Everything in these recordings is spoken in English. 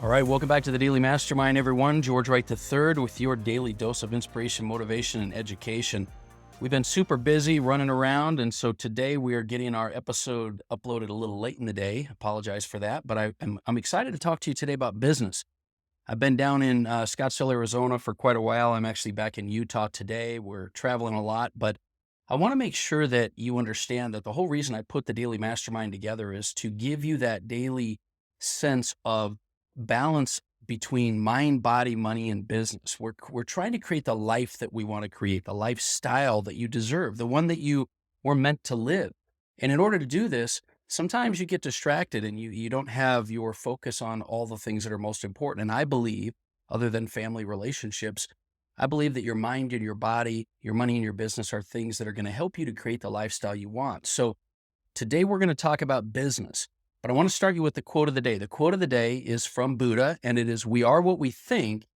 All right, welcome back to the Daily Mastermind, everyone. George Wright III with your daily dose of inspiration, motivation, and education. We've been super busy running around, and so today we are getting our episode uploaded a little late in the day. Apologize for that, but I'm excited to talk to you today about business. I've been down in Scottsdale, Arizona for quite a while. I'm actually back in Utah today. We're traveling a lot, but I want to make sure that you understand that the whole reason I put the Daily Mastermind together is to give you that daily sense of balance between mind, body, money, and business. We're trying to create the life that we want to create, the lifestyle that you deserve, the one that you were meant to live. And in order to do this, sometimes you get distracted and you don't have your focus on all the things that are most important. And I believe, other than family relationships, I believe that your mind and your body, your money and your business are things that are going to help you to create the lifestyle you want. So today we're going to talk about business. But I want to start you with the quote of the day. The quote of the day is from Buddha, and it is, "We are what we think,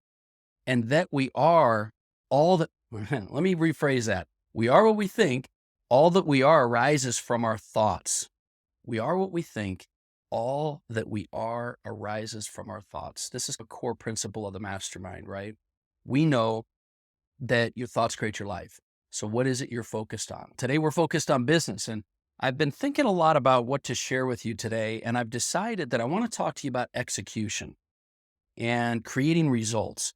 and that we are all that," let me rephrase that. "We are what we think, all that we are arises from our thoughts." We are what we think, all that we are arises from our thoughts. This is a core principle of the mastermind, right? We know that your thoughts create your life. So what is it you're focused on? Today we're focused on business, and I've been thinking a lot about what to share with you today, and I've decided that I want to talk to you about execution and creating results.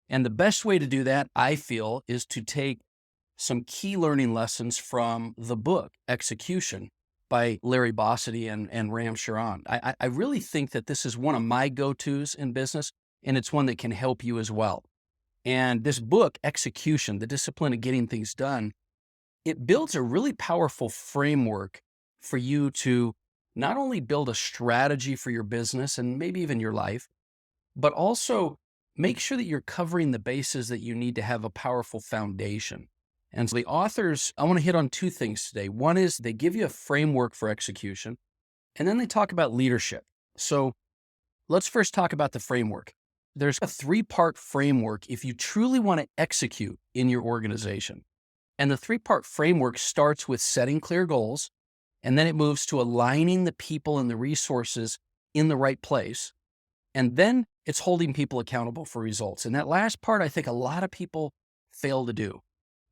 And the best way to do that, I feel, is to take some key learning lessons from the book, Execution, by Larry Bossidy and Ram Charan. I really think that this is one of my go-tos in business, and it's one that can help you as well. And this book, Execution, The Discipline of Getting Things Done, it builds a really powerful framework for you to not only build a strategy for your business and maybe even your life, but also make sure that you're covering the bases that you need to have a powerful foundation. And so the authors, I want to hit on two things today. One is they give you a framework for execution, and then they talk about leadership. So let's first talk about the framework. There's a three-part framework if you truly want to execute in your organization. And the three-part framework starts with setting clear goals, and then it moves to aligning the people and the resources in the right place. And then it's holding people accountable for results. And that last part, I think a lot of people fail to do.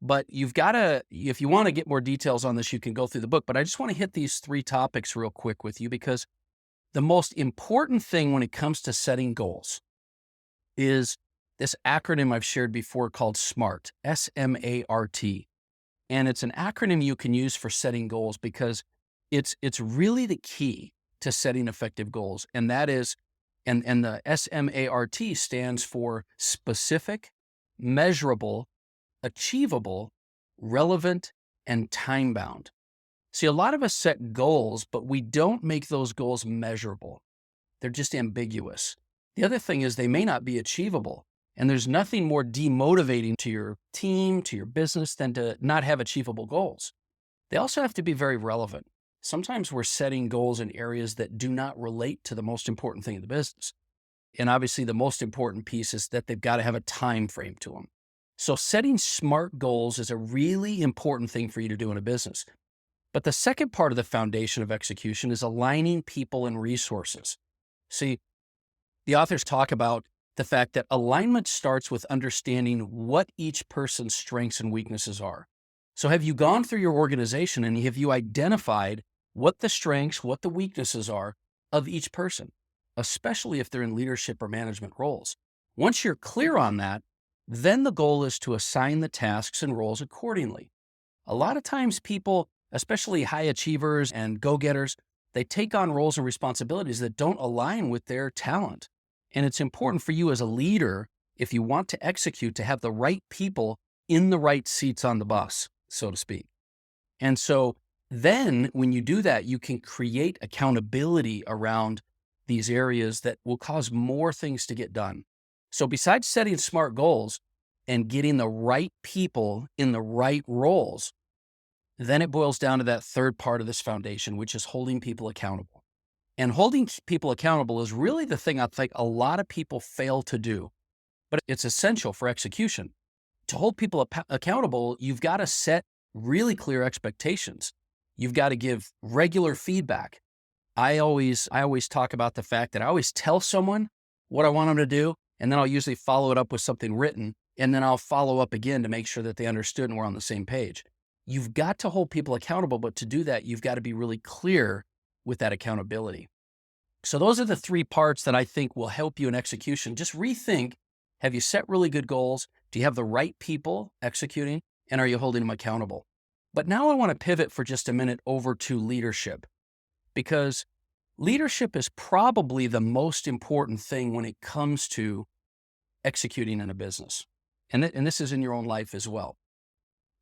But you've got to, if you want to get more details on this, you can go through the book. But I just want to hit these three topics real quick with you, because the most important thing when it comes to setting goals is this acronym I've shared before called SMART, S-M-A-R-T. And it's an acronym you can use for setting goals because it's really the key to setting effective goals. And that is, and the SMART stands for specific, measurable, achievable, relevant, and time-bound. See, a lot of us set goals, but we don't make those goals measurable. They're just ambiguous. The other thing is they may not be achievable. And there's nothing more demotivating to your team, to your business, than to not have achievable goals. They also have to be very relevant. Sometimes we're setting goals in areas that do not relate to the most important thing in the business. And obviously the most important piece is that they've got to have a time frame to them. So setting SMART goals is a really important thing for you to do in a business. But the second part of the foundation of execution is aligning people and resources. See, the authors talk about the fact that alignment starts with understanding what each person's strengths and weaknesses are. So have you gone through your organization and have you identified what the strengths, what the weaknesses are of each person, especially if they're in leadership or management roles? Once you're clear on that, then the goal is to assign the tasks and roles accordingly. A lot of times people, especially high achievers and go-getters, they take on roles and responsibilities that don't align with their talent. And it's important for you as a leader, if you want to execute, to have the right people in the right seats on the bus, so to speak. And so then when you do that, you can create accountability around these areas that will cause more things to get done. So besides setting SMART goals and getting the right people in the right roles, then it boils down to that third part of this foundation, which is holding people accountable. And holding people accountable is really the thing I think a lot of people fail to do, but it's essential for execution. To hold people accountable, you've got to set really clear expectations. You've got to give regular feedback. I always talk about the fact that I always tell someone what I want them to do, and then I'll usually follow it up with something written, and then I'll follow up again to make sure that they understood and we're on the same page. You've got to hold people accountable, but to do that, you've got to be really clear with that accountability. So those are the three parts that I think will help you in execution. Just rethink, have you set really good goals? Do you have the right people executing? And are you holding them accountable? But now I want to pivot for just a minute over to leadership, because leadership is probably the most important thing when it comes to executing in a business. And this is in your own life as well.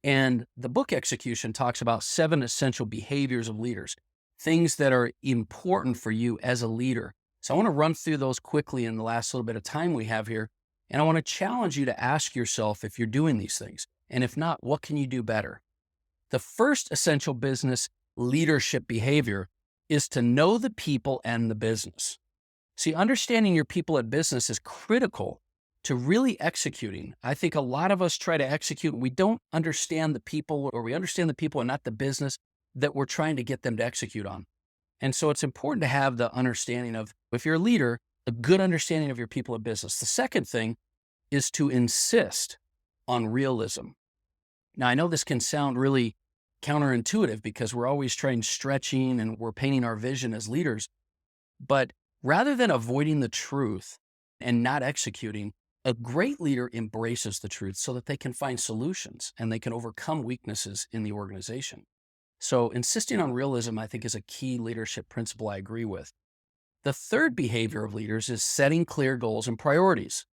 And the book Execution talks about 7 essential behaviors of leaders, things that are important for you as a leader. So I want to run through those quickly in the last little bit of time we have here. And I want to challenge you to ask yourself if you're doing these things. And if not, what can you do better? The first essential business leadership behavior is to know the people and the business. See, understanding your people at business is critical to really executing. I think a lot of us try to execute and we don't understand the people, or we understand the people and not the business that we're trying to get them to execute on. And so it's important to have the understanding of, if you're a leader, a good understanding of your people at business. The second thing is to insist on realism. Now, I know this can sound really counterintuitive because we're always trying stretching and we're painting our vision as leaders. But rather than avoiding the truth and not executing, a great leader embraces the truth so that they can find solutions and they can overcome weaknesses in the organization. So insisting on realism, I think, is a key leadership principle I agree with. The third behavior of leaders is setting clear goals and priorities.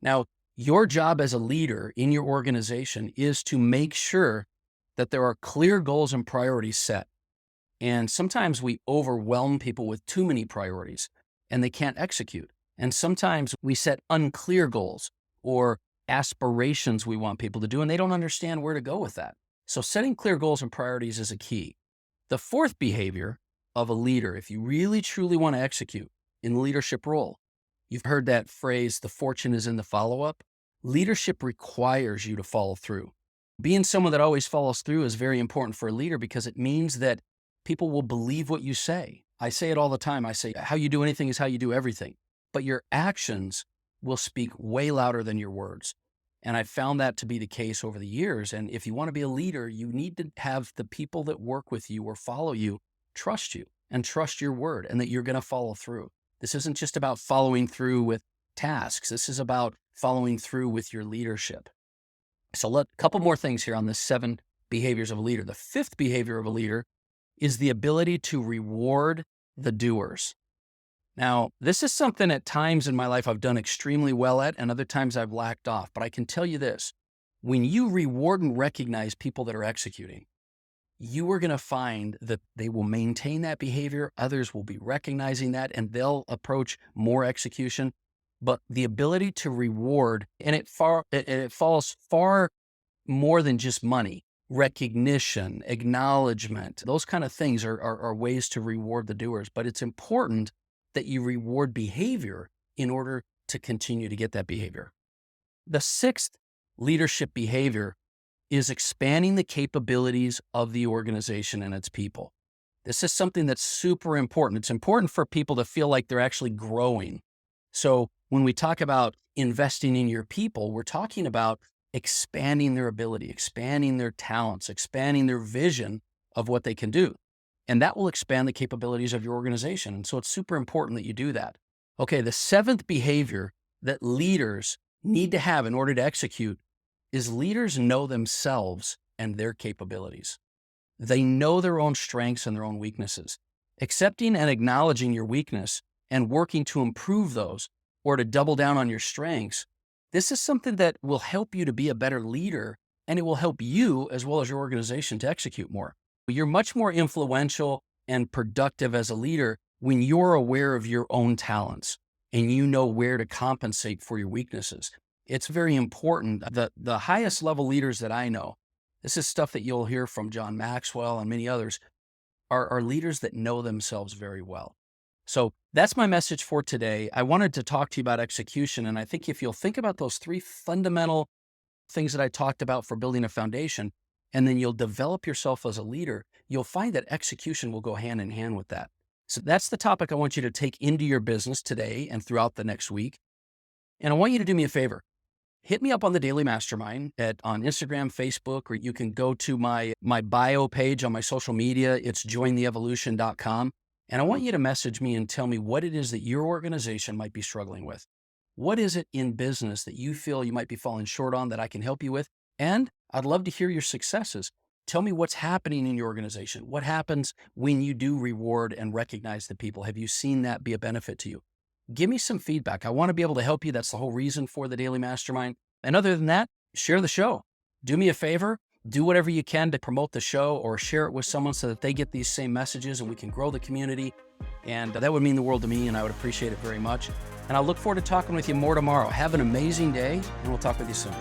Now, your job as a leader in your organization is to make sure that there are clear goals and priorities set. And sometimes we overwhelm people with too many priorities and they can't execute. And sometimes we set unclear goals or aspirations we want people to do, and they don't understand where to go with that. So setting clear goals and priorities is a key. The fourth behavior of a leader, if you really truly want to execute in the leadership role, you've heard that phrase, the fortune is in the follow-up. Leadership requires you to follow through. Being someone that always follows through is very important for a leader because it means that people will believe what you say. I say it all the time. I say, how you do anything is how you do everything. But your actions will speak way louder than your words. And I've found that to be the case over the years. And if you want to be a leader, you need to have the people that work with you or follow you trust you and trust your word and that you're going to follow through. This isn't just about following through with tasks. This is about following through with your leadership. So a couple more things here on the 7 behaviors of a leader. The fifth behavior of a leader is the ability to reward the doers. Now, this is something at times in my life I've done extremely well at, and other times I've lacked off. But I can tell you this, when you reward and recognize people that are executing, you are going to find that they will maintain that behavior. Others will be recognizing that, and they'll approach more execution. But the ability to reward, and it falls far more than just money. Recognition, acknowledgement, those kind of things are ways to reward the doers. But it's important that you reward behavior in order to continue to get that behavior. The sixth leadership behavior is expanding the capabilities of the organization and its people. This is something that's super important. It's important for people to feel like they're actually growing. So when we talk about investing in your people, we're talking about expanding their ability, expanding their talents, expanding their vision of what they can do. And that will expand the capabilities of your organization. And so it's super important that you do that. Okay, the seventh behavior that leaders need to have in order to execute is leaders know themselves and their capabilities. They know their own strengths and their own weaknesses. Accepting and acknowledging your weakness and working to improve those or to double down on your strengths, this is something that will help you to be a better leader, and it will help you as well as your organization to execute more. You're much more influential and productive as a leader when you're aware of your own talents and you know where to compensate for your weaknesses. It's very important. The highest level leaders that I know, this is stuff that you'll hear from John Maxwell and many others, are leaders that know themselves very well. So that's my message for today. I wanted to talk to you about execution. And I think if you'll think about those 3 fundamental things that I talked about for building a foundation, and then you'll develop yourself as a leader, you'll find that execution will go hand in hand with that. So that's the topic I want you to take into your business today and throughout the next week. And I want you to do me a favor. Hit me up on the Daily Mastermind on Instagram, Facebook, or you can go to my bio page on my social media. It's jointheevolution.com. And I want you to message me and tell me what it is that your organization might be struggling with. What is it in business that you feel you might be falling short on that I can help you with? And I'd love to hear your successes. Tell me what's happening in your organization. What happens when you do reward and recognize the people? Have you seen that be a benefit to you? Give me some feedback. I want to be able to help you. That's the whole reason for the Daily Mastermind. And other than that, share the show. Do me a favor. Do whatever you can to promote the show or share it with someone so that they get these same messages and we can grow the community. And that would mean the world to me, and I would appreciate it very much. And I'll look forward to talking with you more tomorrow. Have an amazing day, and we'll talk with you soon.